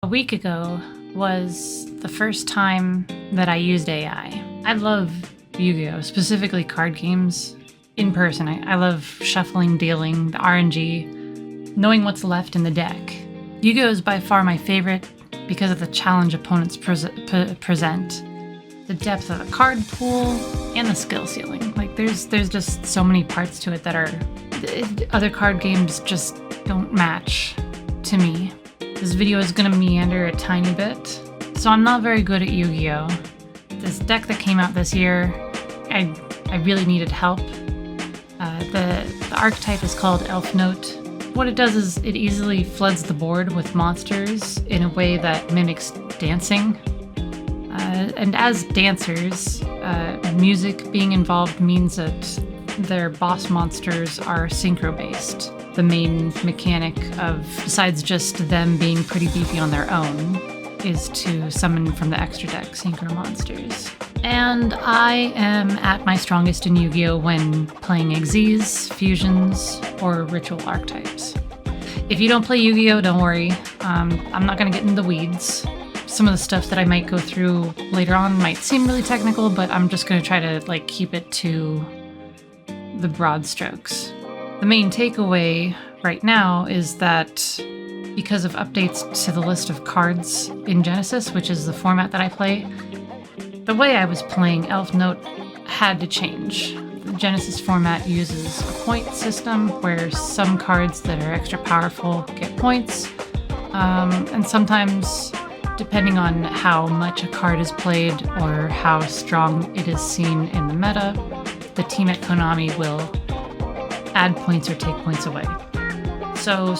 A week ago was the first time that I used AI. I love Yu-Gi-Oh!, specifically card games, in person. I love shuffling, dealing, the RNG, knowing what's left in the deck. Yu-Gi-Oh! Is by far my favorite because of the challenge opponents present, the depth of the card pool, and the skill ceiling. Like, there's just so many parts to it that other card games just don't match to me. This video is gonna meander a tiny bit, so I'm not very good at Yu-Gi-Oh! This deck that came out this year, I really needed help. The archetype is called Elf Note. What it does is it easily floods the board with monsters in a way that mimics dancing. And as dancers, music being involved means that their boss monsters are synchro-based. The main mechanic of, besides just them being pretty beefy on their own, is to summon from the extra deck synchro monsters. And I am at my strongest in Yu-Gi-Oh! When playing Xyz, fusions, or ritual archetypes. If you don't play Yu-Gi-Oh!, don't worry. I'm not gonna get into the weeds. Some of the stuff that I might go through later on might seem really technical, but I'm just gonna try to keep it to the broad strokes. The main takeaway right now is that because of updates to the list of cards in Genesis, which is the format that I play, the way I was playing Elf Note had to change. The Genesis format uses a point system where some cards that are extra powerful get points, and sometimes, depending on how much a card is played or how strong it is seen in the meta, the team at Konami will add points or take points away. So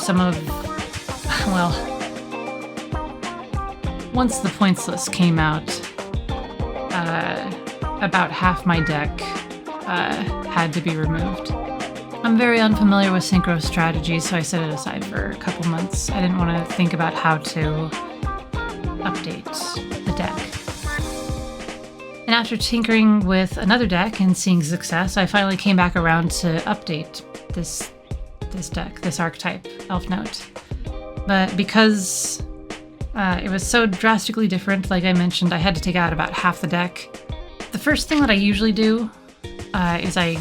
once the points list came out, about half my deck had to be removed. I'm very unfamiliar with synchro strategy, so I set it aside for a couple months. I didn't want to think about how to update the deck. And after tinkering with another deck and seeing success, I finally came back around to update this deck, this archetype, Elf Note. But because it was so drastically different, like I mentioned, I had to take out about half the deck. The first thing that I usually do is I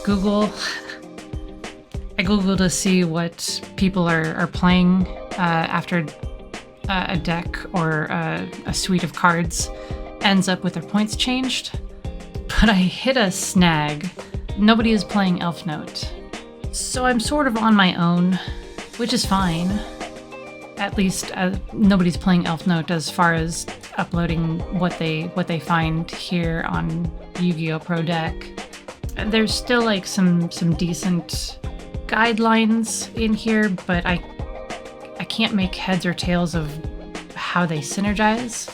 Google to see what people are playing after a deck or a suite of cards ends up with their points changed. But I hit a snag. Nobody is playing Elf Note. So I'm sort of on my own, which is fine. At least nobody's playing Elf Note as far as uploading what they find here on Yu-Gi-Oh! Pro Deck. There's still some decent guidelines in here, but I can't make heads or tails of how they synergize.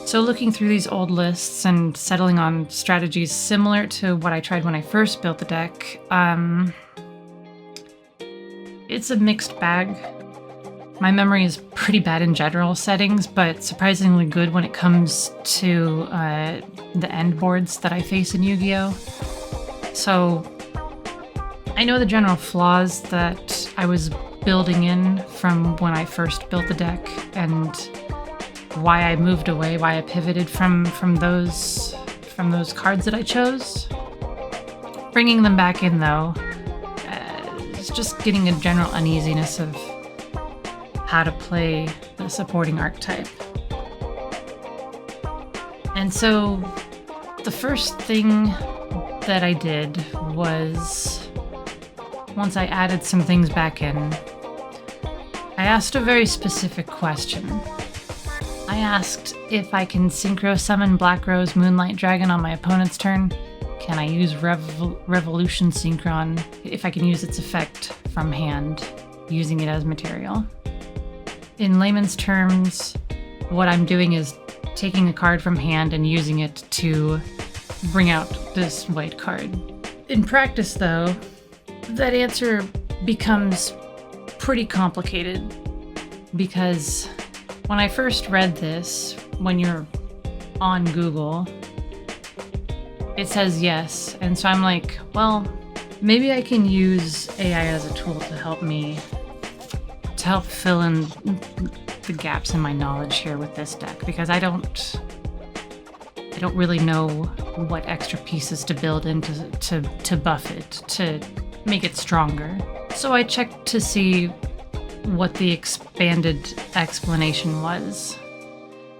So looking through these old lists and settling on strategies similar to what I tried when I first built the deck, it's a mixed bag. My memory is pretty bad in general settings, but surprisingly good when it comes to the end boards that I face in Yu-Gi-Oh! So I know the general flaws that I was building in from when I first built the deck and why I moved away, why I pivoted from those cards that I chose. Bringing them back in though, is just getting a general uneasiness of how to play the supporting archetype. And so the first thing that I did was, once I added some things back in, I asked a very specific question. I asked if I can synchro summon Black Rose Moonlight Dragon on my opponent's turn. Can I use Revolution Synchron if I can use its effect from hand, using it as material? In layman's terms, what I'm doing is taking a card from hand and using it to bring out this white card. In practice, though, that answer becomes pretty complicated because when I first read this, when you're on Google, it says yes, and so I'm like, well, maybe I can use AI as a tool to help me, to help fill in the gaps in my knowledge here with this deck, because I don't really know what extra pieces to build in to buff it, to make it stronger. So I checked to see what the expanded explanation was.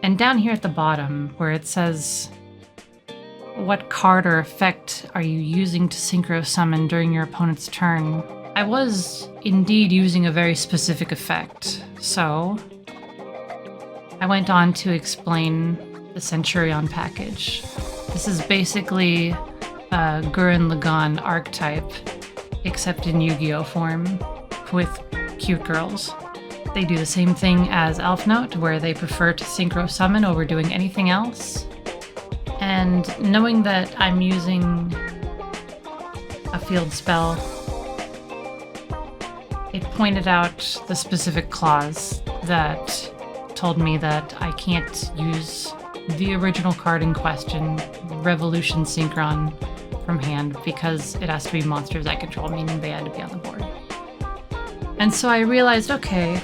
And down here at the bottom, where it says, what card or effect are you using to synchro summon during your opponent's turn? I was indeed using a very specific effect, so I went on to explain the Centurion package. This is basically a Gurren Lagann archetype, except in Yu-Gi-Oh form, with cute girls. They do the same thing as Elf Note, where they prefer to synchro summon over doing anything else. And knowing that I'm using a field spell, it pointed out the specific clause that told me that I can't use the original card in question, Revolution Synchron, from hand, because it has to be monsters I control, meaning they had to be on the board. And so I realized, okay,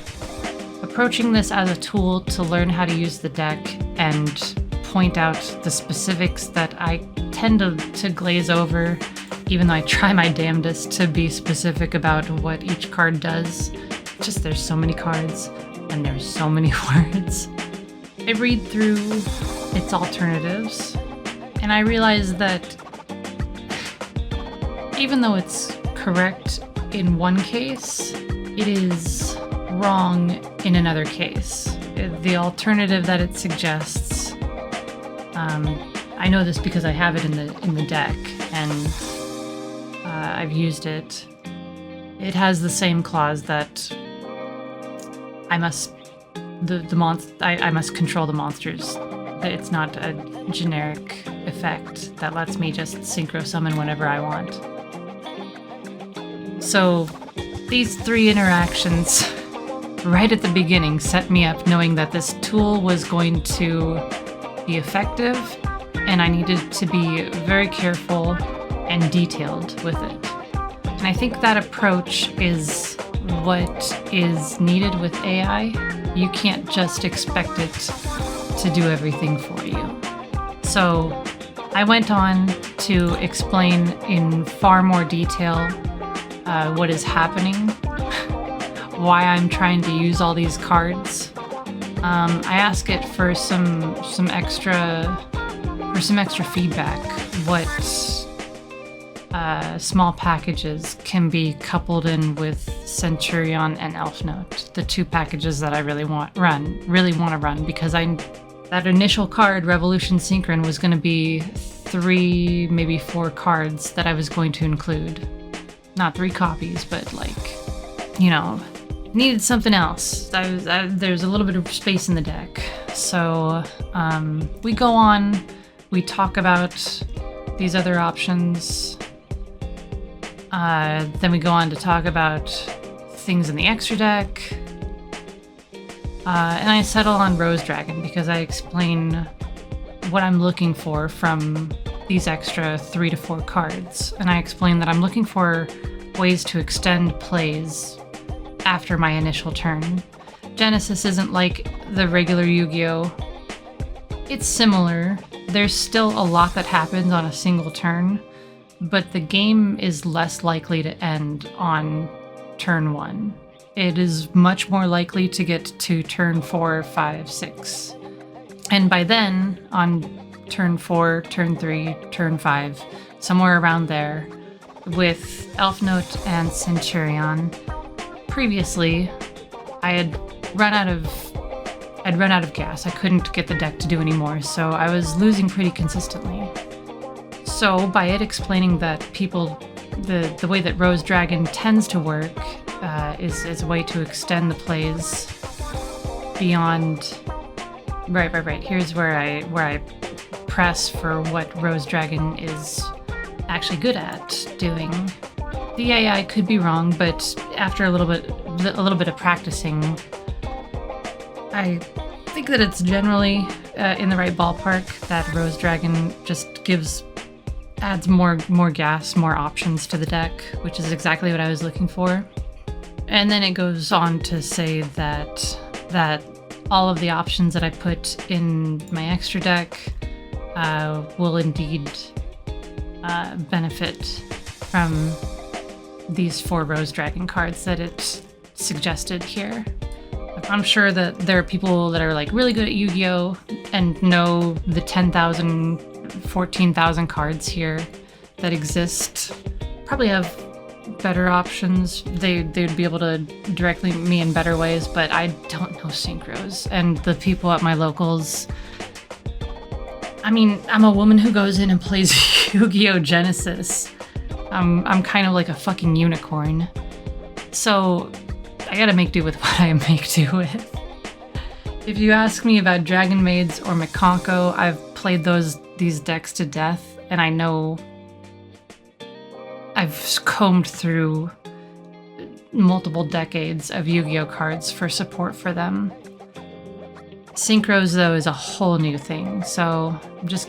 approaching this as a tool to learn how to use the deck and point out the specifics that I tend to glaze over, even though I try my damnedest to be specific about what each card does. Just there's so many cards and there's so many words. I read through its alternatives and I realize that even though it's correct in one case, it is wrong in another case. The alternative that it suggests, I know this because I have it in the deck and I've used it. It has the same clause that I must control the monsters. It's not a generic effect that lets me just synchro summon whenever I want. So these three interactions right at the beginning set me up knowing that this tool was going to be effective and I needed to be very careful and detailed with it. And I think that approach is what is needed with AI. You can't just expect it to do everything for you. So I went on to explain in far more detail what is happening, why I'm trying to use all these cards. I ask it for some extra feedback. What small packages can be coupled in with Centurion and Elf Note, the two packages that I really want to run, because that initial card, Revolution Synchron, was going to be 3, maybe 4 cards that I was going to include. Not 3 copies, but needed something else. There's a little bit of space in the deck. So we go on, we talk about these other options. Then we go on to talk about things in the extra deck. And I settle on Rose Dragon because I explain what I'm looking for from these extra 3 to 4 cards. And I explain that I'm looking for ways to extend plays after my initial turn. Genesis isn't like the regular Yu-Gi-Oh! It's similar. There's still a lot that happens on a single turn, but the game is less likely to end on turn 1. It is much more likely to get to turn 4, 5, 6. And by then, on turn 4, turn 3, turn 5, somewhere around there, with Elf Note and Centurion, previously, I'd run out of gas. I couldn't get the deck to do anymore, so I was losing pretty consistently. So by it explaining that the way that Rose Dragon tends to work is a way to extend the plays beyond. Right. Here's where I press for what Rose Dragon is actually good at doing. The AI could be wrong, but after a little bit of practicing, I think that it's generally in the right ballpark. That Rose Dragon just adds more gas, more options to the deck, which is exactly what I was looking for. And then it goes on to say that all of the options that I put in my extra deck will indeed benefit from these 4 Rose Dragon cards that it suggested here. I'm sure that there are people that are like really good at Yu-Gi-Oh! And know the 10,000, 14,000 cards here that exist. Probably have better options. They'd be able to direct me in better ways, but I don't know synchros. And the people at my locals, I mean, I'm a woman who goes in and plays Yu-Gi-Oh! Genesis. I'm kind of like a fucking unicorn. So I gotta make do with what I make do with. If you ask me about Dragon Maids or Mikanko, I've played these decks to death, and I know I've combed through multiple decades of Yu-Gi-Oh! Cards for support for them. Synchros, though, is a whole new thing, so I'm just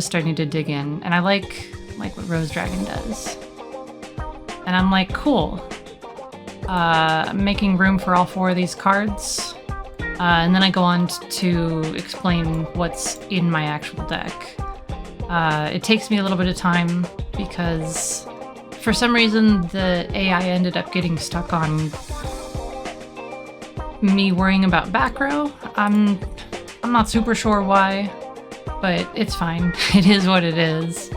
starting to dig in, and I like what Rose Dragon does. And I'm like, cool. I'm making room for all 4 of these cards. And then I go on to explain what's in my actual deck. It takes me a little bit of time because for some reason the AI ended up getting stuck on me worrying about back row. I'm not super sure why, but it's fine. It is what it is.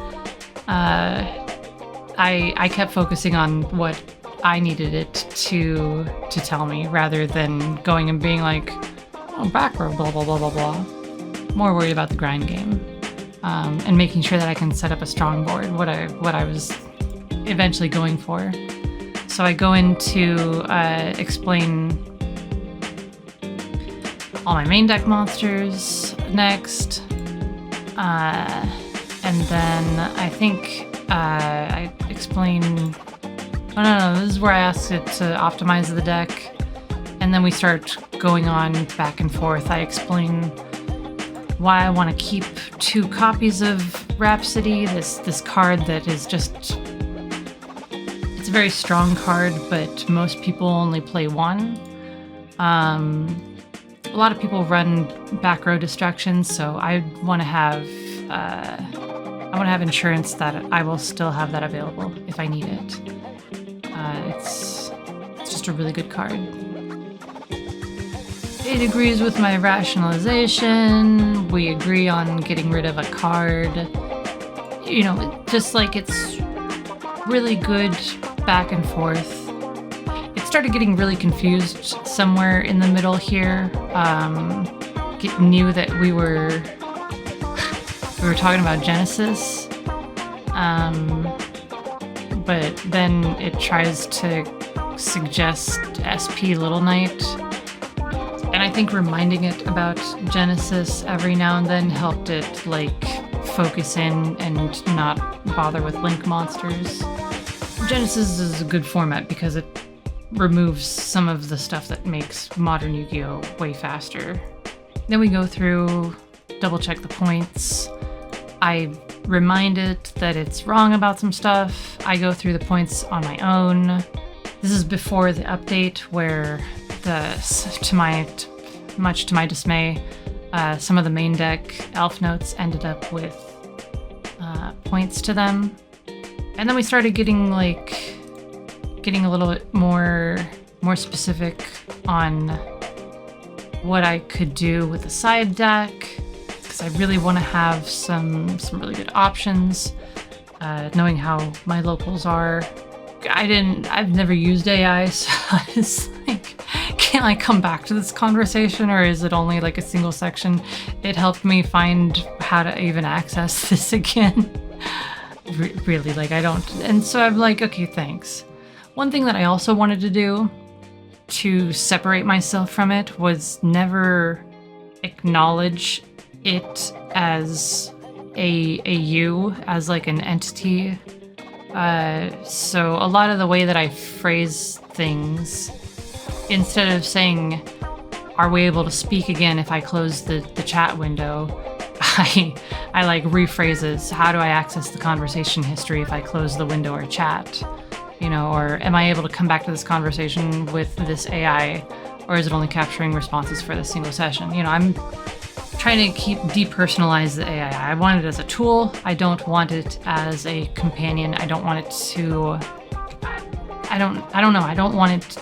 I kept focusing on what I needed it to tell me rather than going and being like, oh, back row, blah, blah, blah, blah, blah. More worried about the grind game and making sure that I can set up a strong board, what I was eventually going for. So I go in to explain all my main deck monsters next. And then I think I explain... Oh, no, this is where I asked it to optimize the deck. And then we start going on back and forth. I explain why I want to keep 2 copies of Rhapsody, this card that is just... It's a very strong card, but most people only play 1. A lot of people run back row distractions, so I want to have insurance that I will still have that available if I need it. It's just a really good card. It agrees with my rationalization. We agree on getting rid of a card. You know, just like it's really good back and forth. It started getting really confused somewhere in the middle here. Knew that we were talking about Genesis. But then it tries to suggest SP Little Knight. And I think reminding it about Genesis every now and then helped it, like, focus in and not bother with Link monsters. Genesis is a good format because it removes some of the stuff that makes modern Yu-Gi-Oh! Way faster. Then we go through, double check the points. I remind it that it's wrong about some stuff. I go through the points on my own. This is before the update where much to my dismay, some of the main deck elf notes ended up with points to them. And then we started getting a little bit more specific on what I could do with the side deck. I really want to have some really good options, knowing how my locals are. I've never used AI, so it's like, can I come back to this conversation, or is it only like a single section? It helped me find how to even access this again. Really, like I don't, and so I'm like, okay, thanks. One thing that I also wanted to do to separate myself from it was never acknowledge it as a you, as like an entity. So a lot of the way that I phrase things, instead of saying, are we able to speak again if I close the chat window, I like rephrases, how do I access the conversation history if I close the window or chat? You know, or am I able to come back to this conversation with this AI? or is it only capturing responses for this single session? You know, I'm trying to depersonalize the AI. I want it as a tool. I don't want it as a companion. I don't want it to, I don't know. I don't want it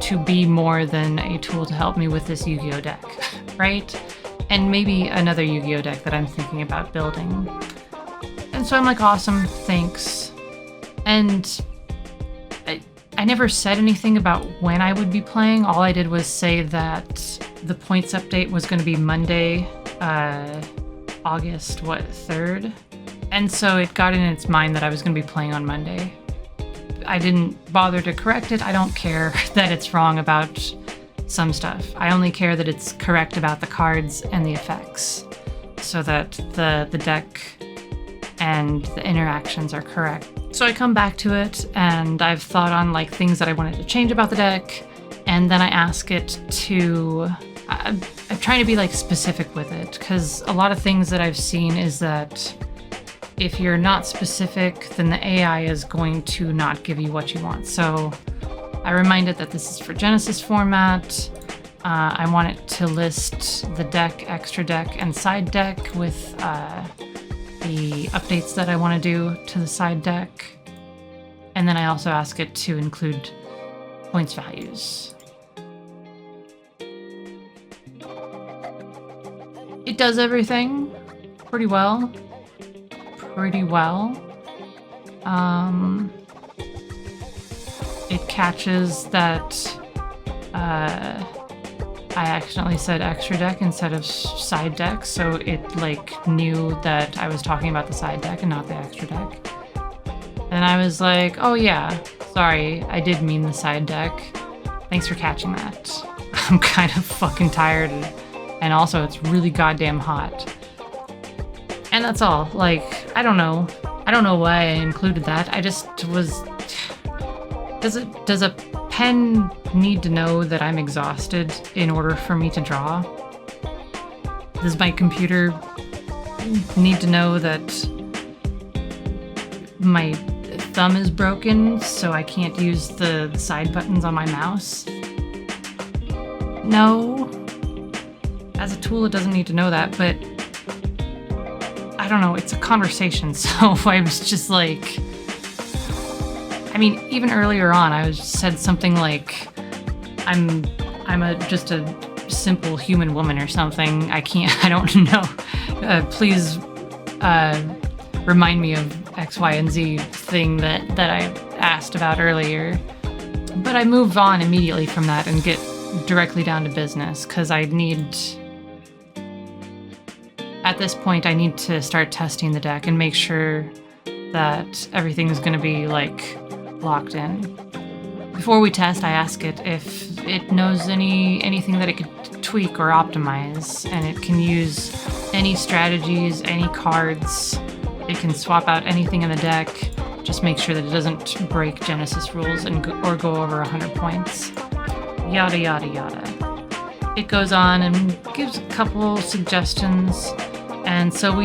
to be more than a tool to help me with this Yu-Gi-Oh deck, right? And maybe another Yu-Gi-Oh deck that I'm thinking about building. And so I'm like, awesome, thanks. And I never said anything about when I would be playing. All I did was say that the points update was going to be Monday, August, 3rd? And so it got in its mind that I was going to be playing on Monday. I didn't bother to correct it. I don't care that it's wrong about some stuff. I only care that it's correct about the cards and the effects, so that the deck and the interactions are correct. So I come back to it, and I've thought on like things that I wanted to change about the deck, and then I ask it to... I'm trying to be like specific with it, because a lot of things that I've seen is that if you're not specific, then the AI is going to not give you what you want. So I remind it that this is for Genesis format. I want it to list the deck, extra deck, and side deck with the updates that I want to do to the side deck. And then I also ask it to include points values. It does everything pretty well. It catches that I accidentally said extra deck instead of side deck, so it like knew that I was talking about the side deck and not the extra deck. And I was like, oh yeah, sorry, I did mean the side deck. Thanks for catching that. I'm kind of fucking tired, and also it's really goddamn hot. And that's all. Like, I don't know why I included that. I just was... Does a pen need to know that I'm exhausted in order for me to draw? Does my computer need to know that my thumb is broken so I can't use the side buttons on my mouse? No. As a tool, it doesn't need to know that, but I don't know, it's a conversation, so I was just like... I mean, even earlier on, I said something like, I'm just a simple human woman or something. I don't know. Please remind me of X, Y, and Z thing that I asked about earlier. But I move on immediately from that and get directly down to business, because at this point, I need to start testing the deck and make sure that everything's going to be like locked in. Before we test, I ask it if it knows anything that it could tweak or optimize, and it can use any strategies, any cards. It can swap out anything in the deck. Just make sure that it doesn't break Genesis rules or go over 100 points. Yada yada yada. It goes on and gives a couple suggestions, and so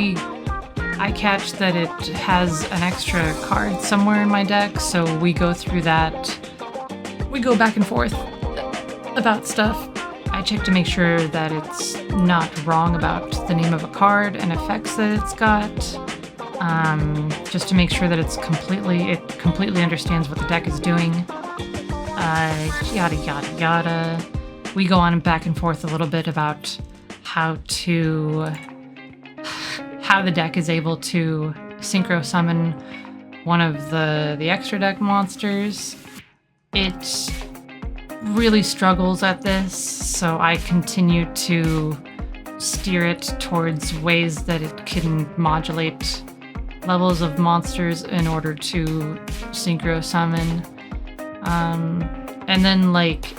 I catch that it has an extra card somewhere in my deck, so we go through that. We go back and forth about stuff. I check to make sure that it's not wrong about the name of a card and effects that it's got, just to make sure that it completely understands what the deck is doing. Yada yada yada. We go on back and forth a little bit about how the deck is able to synchro summon one of the extra deck monsters. It really struggles at this, so I continue to steer it towards ways that it can modulate levels of monsters in order to synchro summon. And then, like,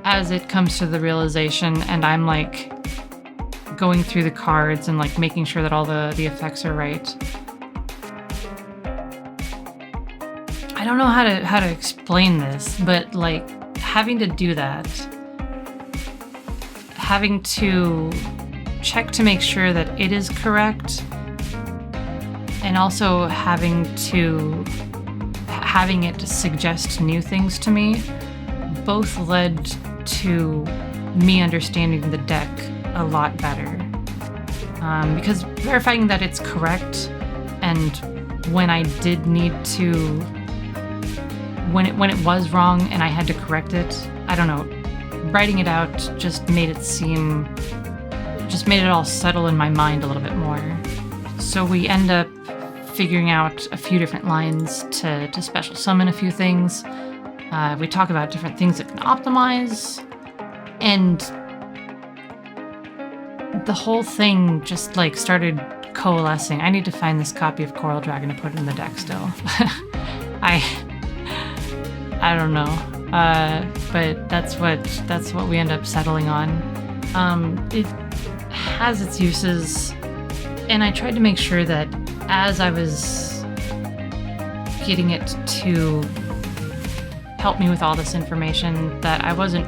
as it comes to the realization, and I'm like going through the cards and like making sure that all the effects are right. I don't know how to explain this, but like having to do that, having to check to make sure that it is correct, and also having it suggest new things to me, both led to me understanding the deck a lot better. Because verifying that it's correct, and when I did need to, when it was wrong and I had to correct it, I don't know, writing it out just made it all settle in my mind a little bit more. So we end up figuring out a few different lines to special summon a few things. We talk about different things that can optimize, and the whole thing just like started coalescing. I need to find this copy of Coral Dragon to put in the deck still. I don't know, but that's what we end up settling on. It has its uses, and I tried to make sure that as I was getting it to help me with all this information, that I wasn't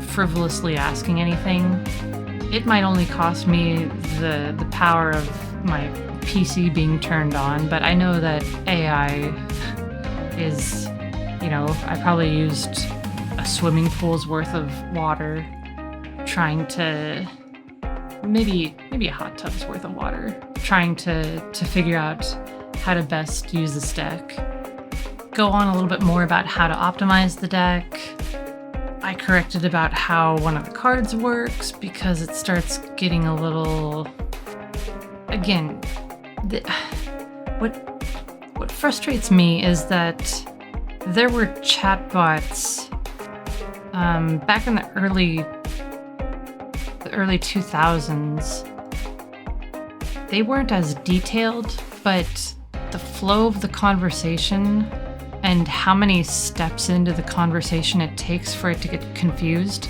frivolously asking anything. It might only cost me the power of my PC being turned on, but I know that AI is, I probably used a swimming pool's worth of water trying to, maybe a hot tub's worth of water, trying to figure out how to best use this deck. Go on a little bit more about how to optimize the deck. I corrected about how one of the cards works because it starts getting a little... Again, what frustrates me is that there were chatbots back in the early 2000s. They weren't as detailed, but the flow of the conversation and how many steps into the conversation it takes for it to get confused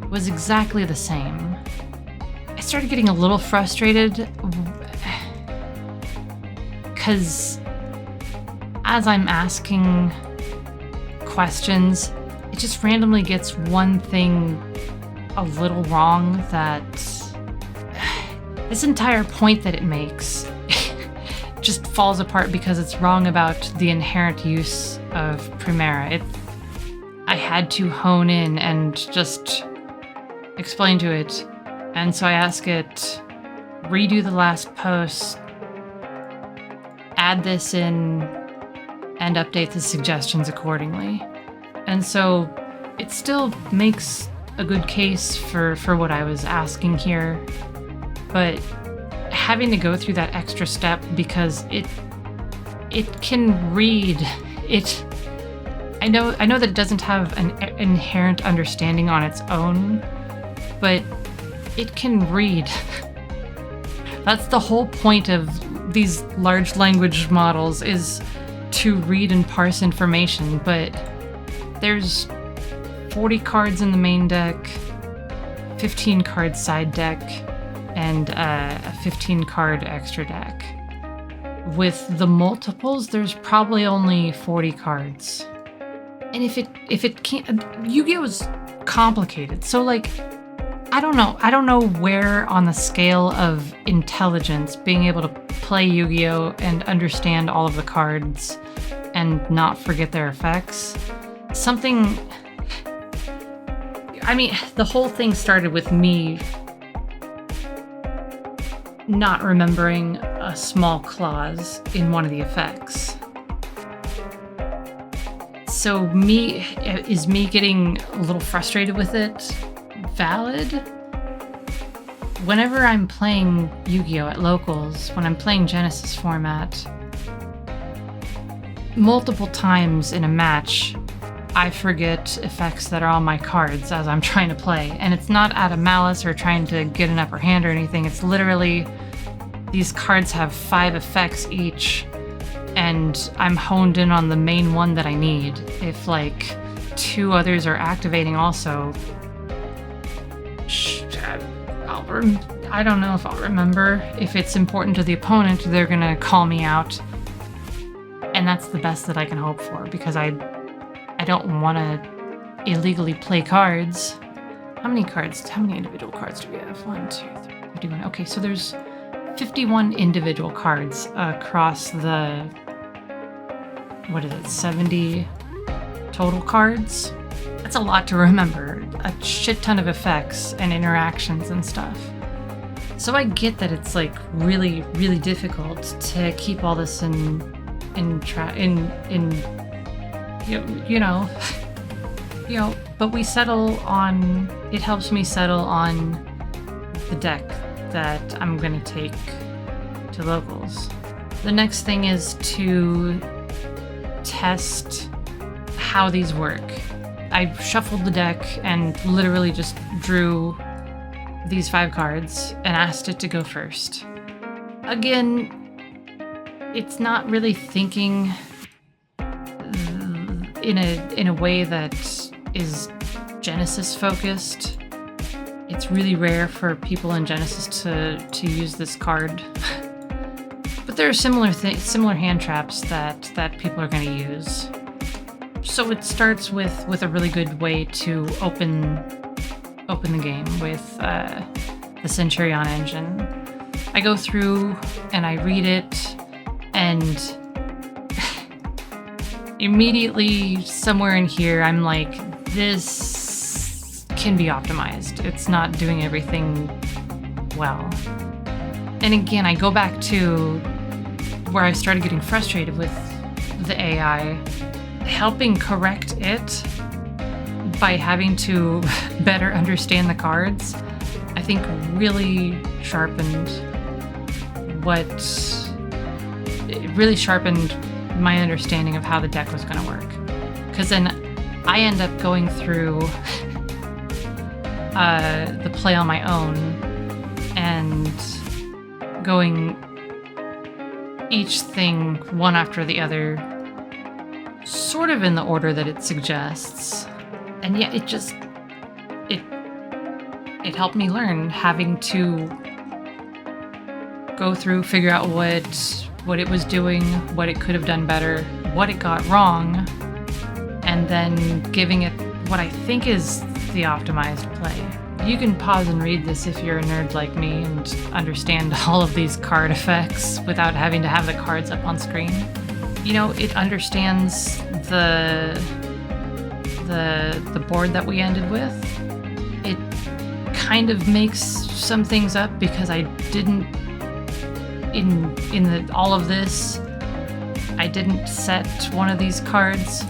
was exactly the same. I started getting a little frustrated because as I'm asking questions, it just randomly gets one thing a little wrong that this entire point that it makes just falls apart because it's wrong about the inherent use of Primera. I had to hone in and just explain to it. And so I ask it, redo the last post, add this in, and update the suggestions accordingly. And so it still makes a good case for what I was asking here, but having to go through that extra step because it can read it. I know that it doesn't have an inherent understanding on its own, but it can read. That's the whole point of these large language models, is to read and parse information, but there's 40 cards in the main deck, 15 card side deck, and a 15 card extra deck. With the multiples, there's probably only 40 cards. And if it can't, Yu-Gi-Oh is complicated. So like, I don't know where on the scale of intelligence being able to play Yu-Gi-Oh and understand all of the cards and not forget their effects. The whole thing started with me not remembering a small clause in one of the effects. So is me getting a little frustrated with it valid? Whenever I'm playing Yu-Gi-Oh at locals, when I'm playing Genesis format, multiple times in a match, I forget effects that are on my cards as I'm trying to play. And it's not out of malice or trying to get an upper hand or anything. It's literally, these cards have 5 effects each, and I'm honed in on the main one that I need. If like 2 others are activating also, I don't know if I'll remember. If it's important to the opponent, they're gonna call me out. And that's the best that I can hope for, because I don't want to illegally play cards. How many individual cards do we have? 1, 2, 3, 51. Okay, so there's 51 individual cards across the, 70 total cards? That's a lot to remember. a shit ton of effects and interactions and stuff. So I get that it's like really, really difficult to keep all this in but we settle on, it helps me settle on the deck that I'm gonna take to locals. The next thing is to test how these work. I shuffled the deck and literally just drew these 5 cards and asked it to go first. Again, it's not really thinking in a way that is Genesis focused. It's really rare for people in Genesis to use this card. But there are similar hand traps that people are going to use. So it starts with a really good way to open the game with the Centurion engine. I go through and I read it, and immediately somewhere in here I'm like, this can be optimized. It's not doing everything well. And again, I go back to where I started getting frustrated with the AI. Helping correct it by having to better understand the cards, I think really sharpened my understanding of how the deck was going to work. Because then I end up going through the play on my own and going each thing one after the other, sort of in the order that it suggests. And yet it helped me learn, having to go through, figure out what it was doing, what it could have done better, what it got wrong, and then giving it what I think is the optimized play. You can pause and read this if you're a nerd like me and understand all of these card effects without having to have the cards up on screen. You know, it understands the board that we ended with. It kind of makes some things up because I didn't all of this, I didn't set one of these cards,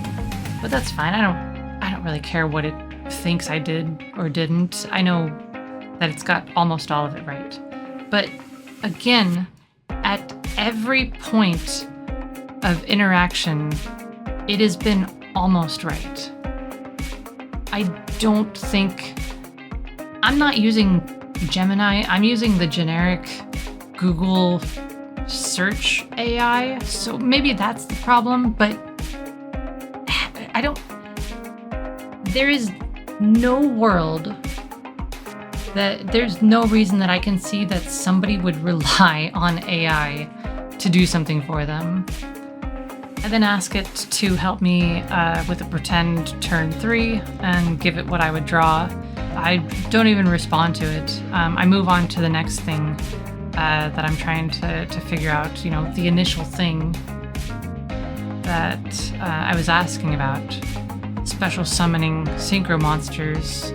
but that's fine. I don't really care what it thinks I did or didn't. I know that it's got almost all of it right. But again, at every point of interaction, it has been almost right. I don't think, I'm not using Gemini, I'm using the generic Google search AI, so maybe that's the problem, but there is no world there's no reason that I can see that somebody would rely on AI to do something for them. I then ask it to help me with a pretend turn 3 and give it what I would draw. I don't even respond to it. I move on to the next thing that I'm trying to figure out, you know, the initial thing that I was asking about. Special summoning synchro monsters,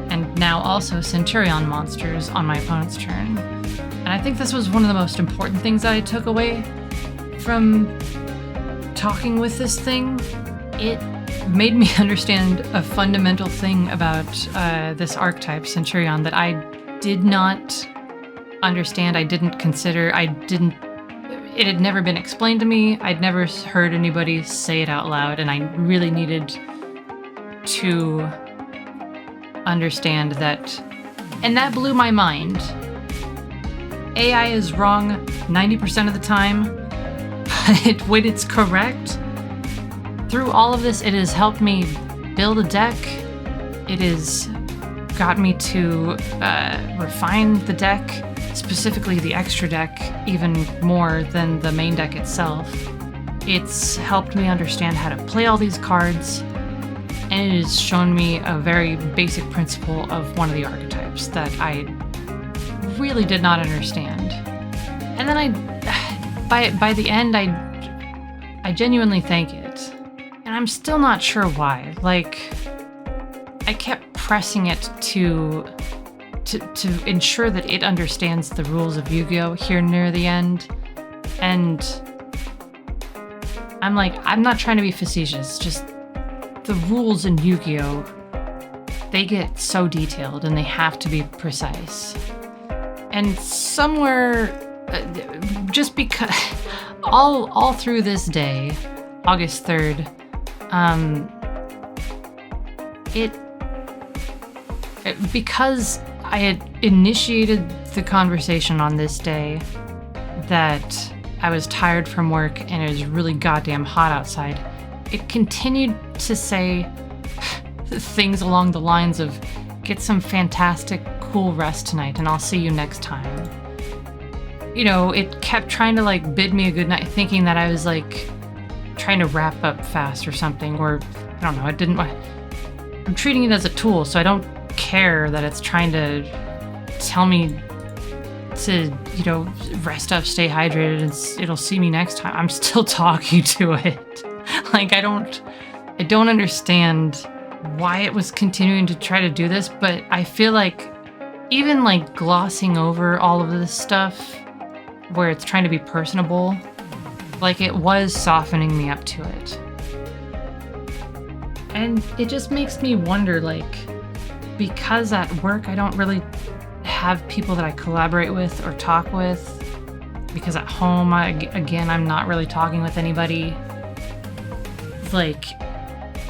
and now also Centurion monsters on my opponent's turn. And I think this was one of the most important things that I took away from talking with this thing. It made me understand a fundamental thing about this archetype, Centurion, that I did not understand, I didn't consider, it had never been explained to me, I'd never heard anybody say it out loud, and I really needed to understand that. And that blew my mind. AI is wrong 90% of the time, but when it's correct, through all of this, it has helped me build a deck. It has got me to refine the deck, specifically the extra deck, even more than the main deck itself. It's helped me understand how to play all these cards, and it has shown me a very basic principle of one of the archetypes that I really did not understand. And then by the end, I genuinely thank it. And I'm still not sure why. Like, I kept pressing it to ensure that it understands the rules of Yu-Gi-Oh! Here near the end. And I'm like, I'm not trying to be facetious, just the rules in Yu-Gi-Oh! They get so detailed and they have to be precise. And somewhere, just because, all through this day, August 3rd, because I had initiated the conversation on this day that I was tired from work and it was really goddamn hot outside, it continued to say things along the lines of, get some fantastic, cool rest tonight and I'll see you next time. You know, it kept trying to like bid me a good night, thinking that I was like trying to wrap up fast or something, or I don't know, it didn't. I'm treating it as a tool, so I don't care that it's trying to tell me to, you know, rest up, stay hydrated, and it'll see me next time. I'm still talking to it. Like, I don't understand why it was continuing to try to do this, but I feel like even like glossing over all of this stuff where it's trying to be personable, like it was softening me up to it. And it just makes me wonder, like, because at work I don't really have people that I collaborate with or talk with, because at home, I'm not really talking with anybody. Like,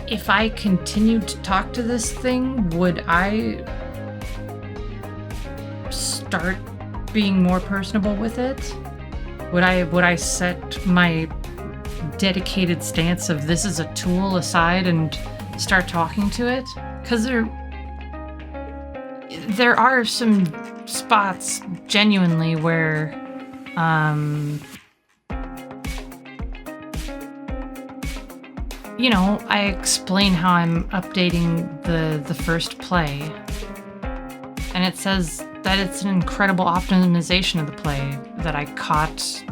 if I continued to talk to this thing, would I start being more personable with it? Would I set my dedicated stance of this is a tool aside and start talking to it? Because there are some spots genuinely where you know, I explain how I'm updating the first play, and it says that it's an incredible optimization of the play, that I caught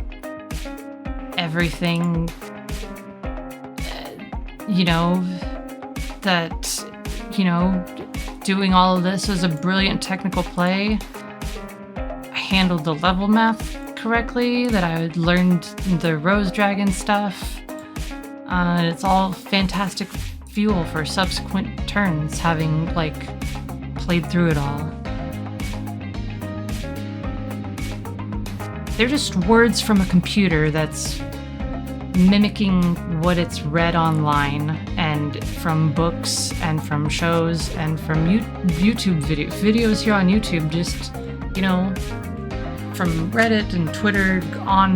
everything, you know, that, you know, doing all of this was a brilliant technical play. I handled the level math correctly, that I had learned the Rose Dragon stuff. It's all fantastic fuel for subsequent turns, having, like, played through it all. They're just words from a computer that's mimicking what it's read online and from books and from shows and from YouTube videos here on YouTube, just, you know, from Reddit and Twitter,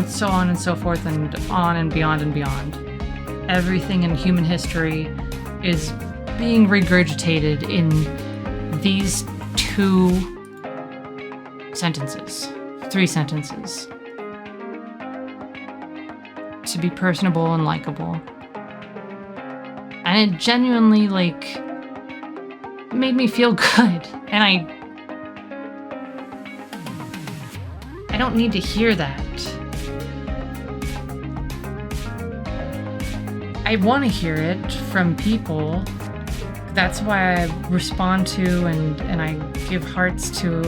so on and so forth, and on and beyond and beyond. Everything in human history is being regurgitated in these 3 sentences. To be personable and likable. And it genuinely, like, made me feel good. And I don't need to hear that. I want to hear it from people. That's why I respond to and I give hearts to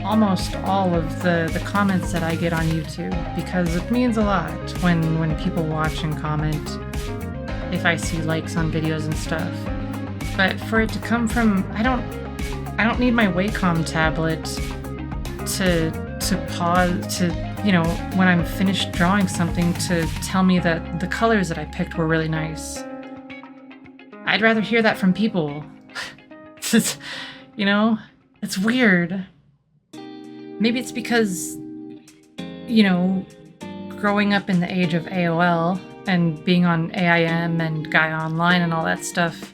almost all of the comments that I get on YouTube, because it means a lot when people watch and comment, if I see likes on videos and stuff. But for it to come from, I don't need my Wacom tablet to pause, to, you know, when I'm finished drawing something, to tell me that the colors that I picked were really nice. I'd rather hear that from people. You know, it's weird. Maybe it's because, you know, growing up in the age of AOL and being on AIM and Gaia Online and all that stuff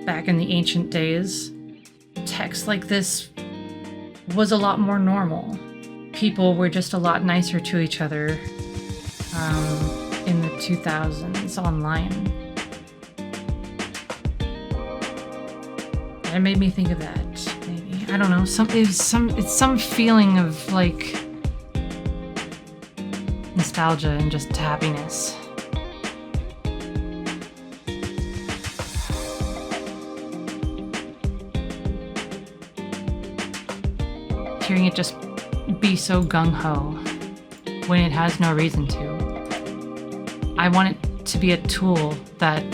back in the ancient days, text like this was a lot more normal. People were just a lot nicer to each other in the 2000s online. And it made me think of that. Maybe, I don't know. It's some feeling of, like, nostalgia and just happiness. having it just be so gung-ho when it has no reason to. I want it to be a tool that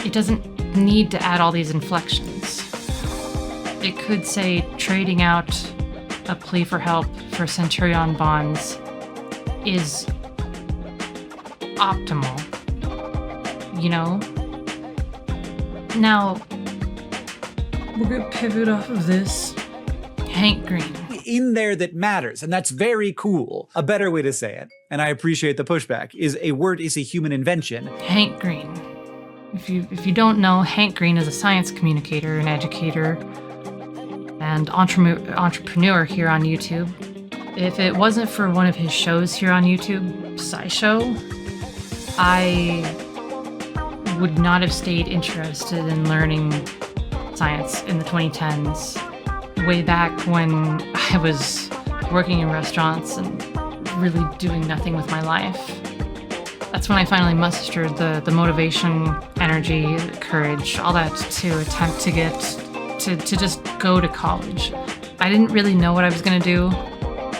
it doesn't need to add all these inflections. It could say trading out a plea for help for Centurion bonds is optimal, you know? Now, we're gonna pivot off of this. Hank Green. In there that matters, and that's very cool. A better way to say it, and I appreciate the pushback, is a word is a human invention. Hank Green. If you don't know, Hank Green is a science communicator and educator and entrepreneur here on YouTube. If it wasn't for one of his shows here on YouTube, SciShow, I would not have stayed interested in learning science in the 2010s. Way back when I was working in restaurants and really doing nothing with my life. That's when I finally mustered the motivation, energy, courage, all that to attempt to get to just go to college. I didn't really know what I was going to do.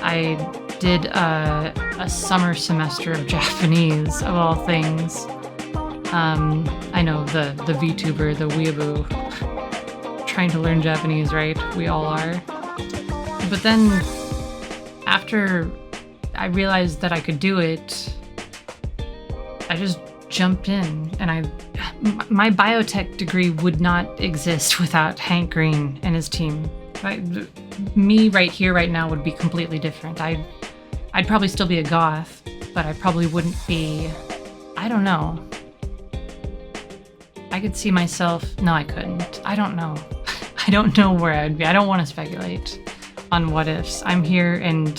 I did a summer semester of Japanese, of all things. I know the VTuber, the weeaboo, trying to learn Japanese, right? We all are. But then after I realized that I could do it, I just jumped in, and my biotech degree would not exist without Hank Green and his team. Me right here, right now, would be completely different. I'd probably still be a goth, but I probably wouldn't be, I don't know. I could see myself, no, I couldn't. I don't know. I don't know where I'd be. I don't want to speculate on what ifs. I'm here, and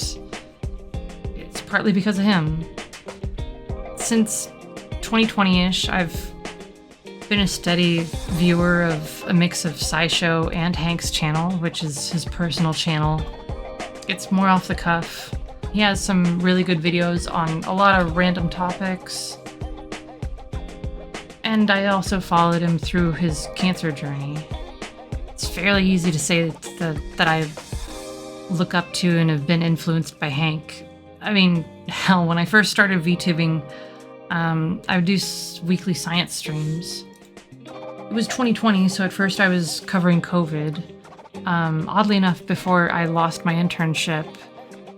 it's partly because of him. Since 2020-ish, I've been a steady viewer of a mix of SciShow and Hank's channel, which is his personal channel. It's more off the cuff. He has some really good videos on a lot of random topics. And I also followed him through his cancer journey. It's fairly easy to say that I look up to and have been influenced by Hank. I mean, hell, when I first started VTubing, I would do weekly science streams. It was 2020, so at first I was covering COVID. Oddly enough, before I lost my internship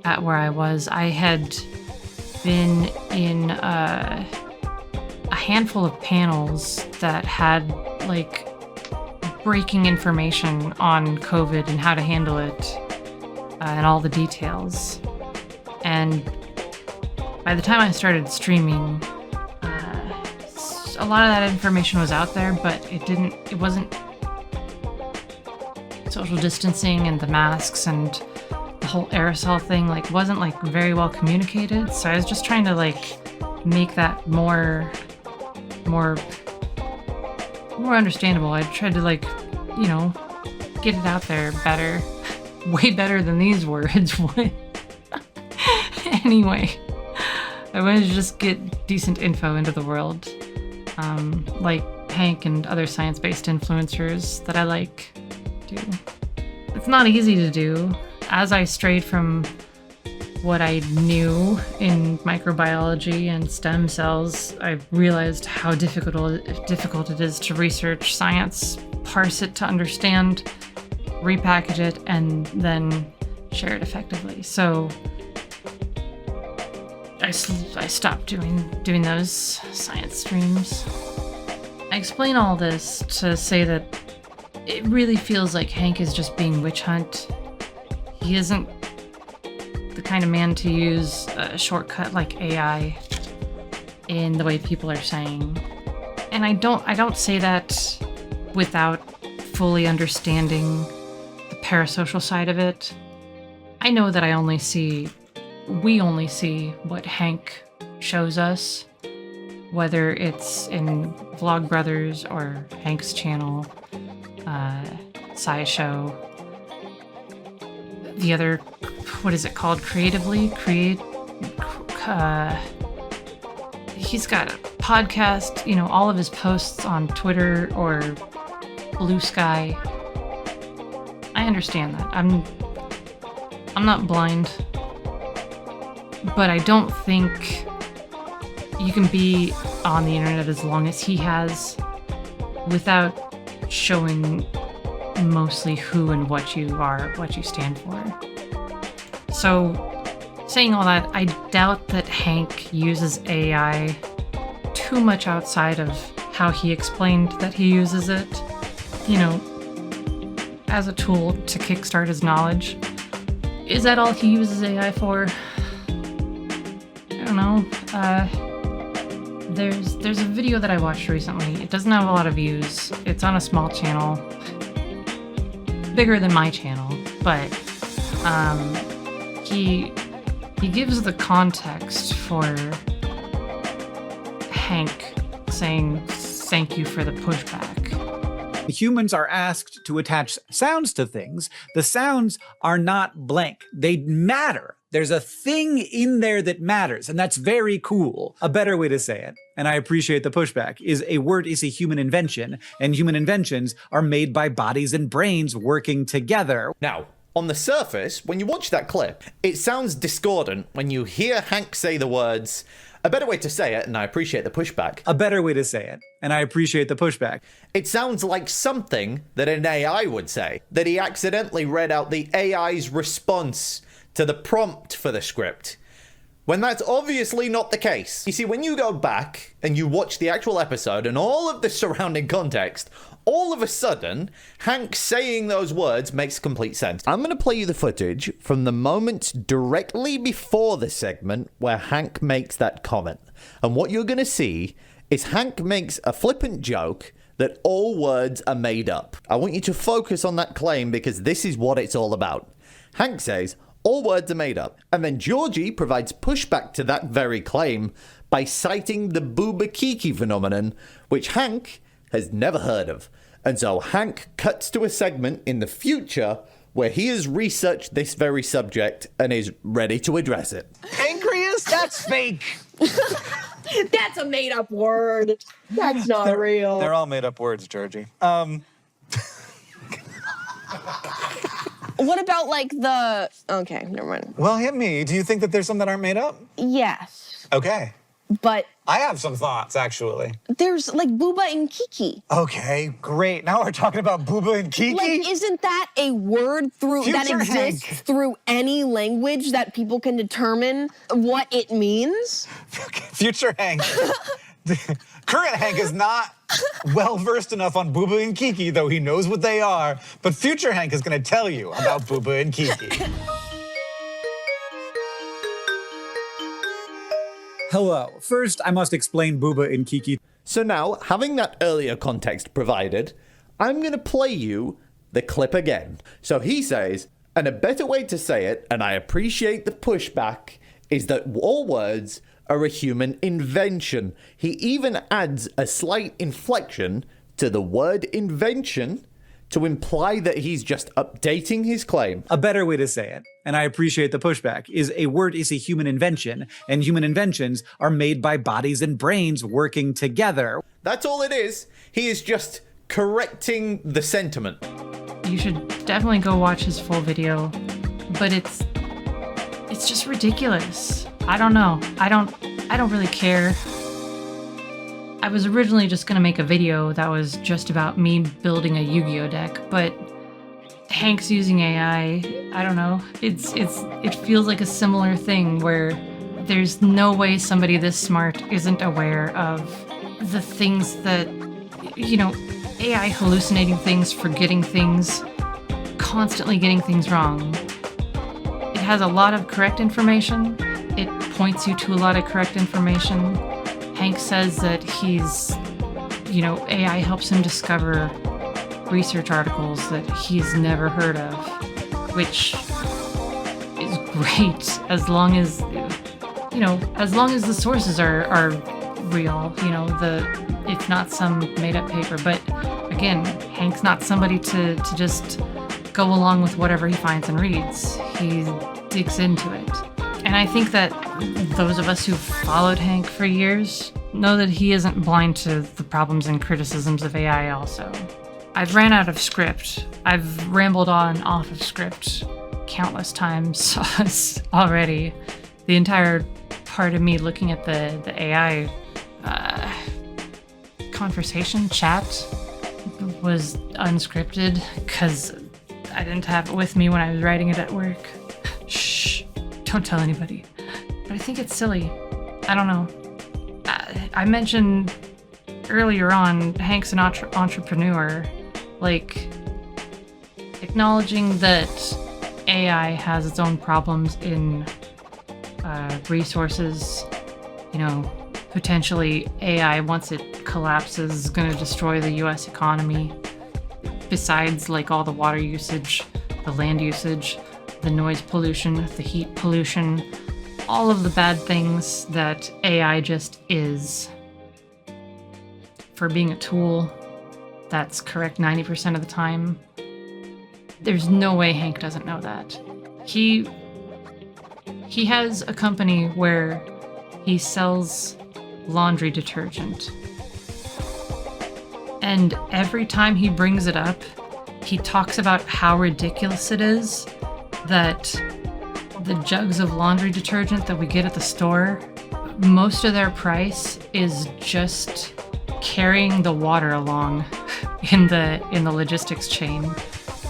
at where I was, I had been in a handful of panels that had, like, breaking information on COVID and how to handle it, and all the details. And by the time I started streaming, a lot of that information was out there, but it wasn't social distancing and the masks and the whole aerosol thing, like, wasn't, like, very well communicated. So I was just trying to, like, make that more understandable. I tried to, like, you know, get it out there better. Way better than these words would. Anyway, I wanted to just get decent info into the world. Like Hank and other science-based influencers that I like do. It's not easy to do. As I strayed from what I knew in microbiology and stem cells, I realized how difficult it is to research science, parse it to understand, repackage it, and then share it effectively. So I stopped doing those science streams. I explain all this to say that it really feels like Hank is just being witch hunt. He isn't the kind of man to use a shortcut like AI in the way people are saying. And I don't say that without fully understanding the parasocial side of it. I know that we only see what Hank shows us, whether it's in Vlogbrothers or Hank's channel, SciShow, the other, what is it called? Creatively? He's got a podcast, you know, all of his posts on Twitter or Blue Sky. I understand that. I'm not blind, but I don't think you can be on the internet as long as he has without showing mostly who and what you are, what you stand for. So, saying all that, I doubt that Hank uses AI too much outside of how he explained that he uses it, as a tool to kickstart his knowledge. Is that all he uses AI for? I don't know. There's a video that I watched recently. It doesn't have a lot of views. It's on a small channel, bigger than my channel, but he gives the context for Hank saying thank you for the pushback. Humans are asked to attach sounds to things. The sounds are not blank. They matter. There's a thing in there that matters, and that's very cool. A better way to say it, and I appreciate the pushback, is a word is a human invention, and human inventions are made by bodies and brains working together. Now, on the surface, when you watch that clip, it sounds discordant when you hear Hank say the words, a better way to say it, and I appreciate the pushback. A better way to say it, and I appreciate the pushback. It sounds like something that an AI would say, that he accidentally read out the AI's response to the prompt for the script, when that's obviously not the case. You see, when you go back and you watch the actual episode and all of the surrounding context, all of a sudden, Hank saying those words makes complete sense. I'm going to play you the footage from the moment directly before the segment where Hank makes that comment. And what you're going to see is Hank makes a flippant joke that all words are made up. I want you to focus on that claim because this is what it's all about. Hank says, all words are made up. And then Georgie provides pushback to that very claim by citing the Booba Kiki phenomenon, which Hank has never heard of. And so Hank cuts to a segment in the future where he has researched this very subject and is ready to address it. Pancreas? That's fake. That's a made-up word. That's not real. They're all made-up words, Georgie. What about, like, okay, never mind. Well, hit me. Do you think that there's some that aren't made up? Yes. Okay. But I have some thoughts, actually. there's, like, Booba and Kiki. Okay, great. Now we're talking about Booba and Kiki? Like, isn't that a word that Future exists Hank. through any language that people can determine what it means? Future Hank. Current Hank is not well-versed enough on Booba and Kiki, though he knows what they are. But future Hank is going to tell you about Booba and Kiki. Hello. First, I must explain Booba and Kiki. So now, having that earlier context provided, I'm going to play you the clip again. So he says, and a better way to say it, and I appreciate the pushback, is that all words are a human invention. He even adds a slight inflection to the word invention to imply that he's just updating his claim. A better way to say it, and I appreciate the pushback, is a word is a human invention, and human inventions are made by bodies and brains working together. That's all it is. He is just correcting the sentiment. You should definitely go watch his full video, but it's just ridiculous. I don't know. I don't really care. I was originally just gonna make a video that was just about me building a Yu-Gi-Oh deck, but Hank's using AI. I don't know. It feels like a similar thing where there's no way somebody this smart isn't aware of the things that, AI hallucinating things, forgetting things, constantly getting things wrong. It has a lot of correct information. It points you to a lot of correct information. Hank says that he's, AI helps him discover research articles that he's never heard of, which is great as long as the sources are real, it's not some made up paper. But again, Hank's not somebody to just go along with whatever he finds and reads. He digs into it. And I think that those of us who've followed Hank for years know that he isn't blind to the problems and criticisms of AI also. I've ran out of script. I've rambled on off of script countless times already. The entire part of me looking at the AI conversation chat was unscripted because I didn't have it with me when I was writing it at work. Shh, don't tell anybody. But I think it's silly. I don't know. I mentioned earlier on Hank's an entrepreneur. Like, acknowledging that AI has its own problems in resources, you know, potentially AI, once it collapses, is going to destroy the US economy. Besides, like, all the water usage, the land usage, the noise pollution, the heat pollution, all of the bad things that AI just is. For being a tool that's correct 90% of the time, there's no way Hank doesn't know that. He has a company where he sells laundry detergent. And every time he brings it up, he talks about how ridiculous it is that the jugs of laundry detergent that we get at the store, most of their price is just carrying the water along in the logistics chain.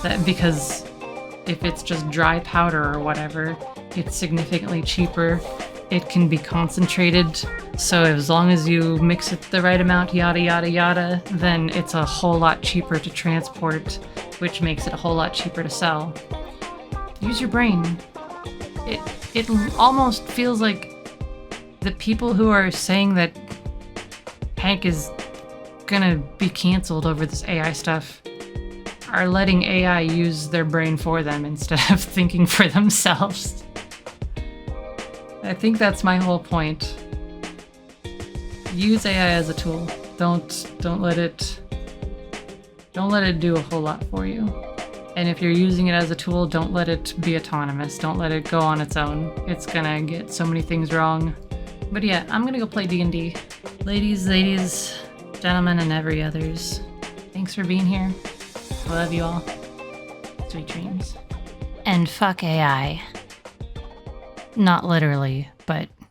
That because if it's just dry powder or whatever, it's significantly cheaper. It can be concentrated, so as long as you mix it the right amount, yada yada yada, then it's a whole lot cheaper to transport, which makes it a whole lot cheaper to sell. Use your brain. It almost feels like the people who are saying that Hank is gonna be canceled over this AI stuff are letting AI use their brain for them instead of thinking for themselves. I think that's my whole point. Use AI as a tool. Don't let it do a whole lot for you. And if you're using it as a tool, don't let it be autonomous. Don't let it go on its own. It's gonna get so many things wrong. But yeah, I'm gonna go play D&D. Ladies, gentlemen, and every others, thanks for being here. I love you all. Sweet dreams. And fuck AI. Not literally, but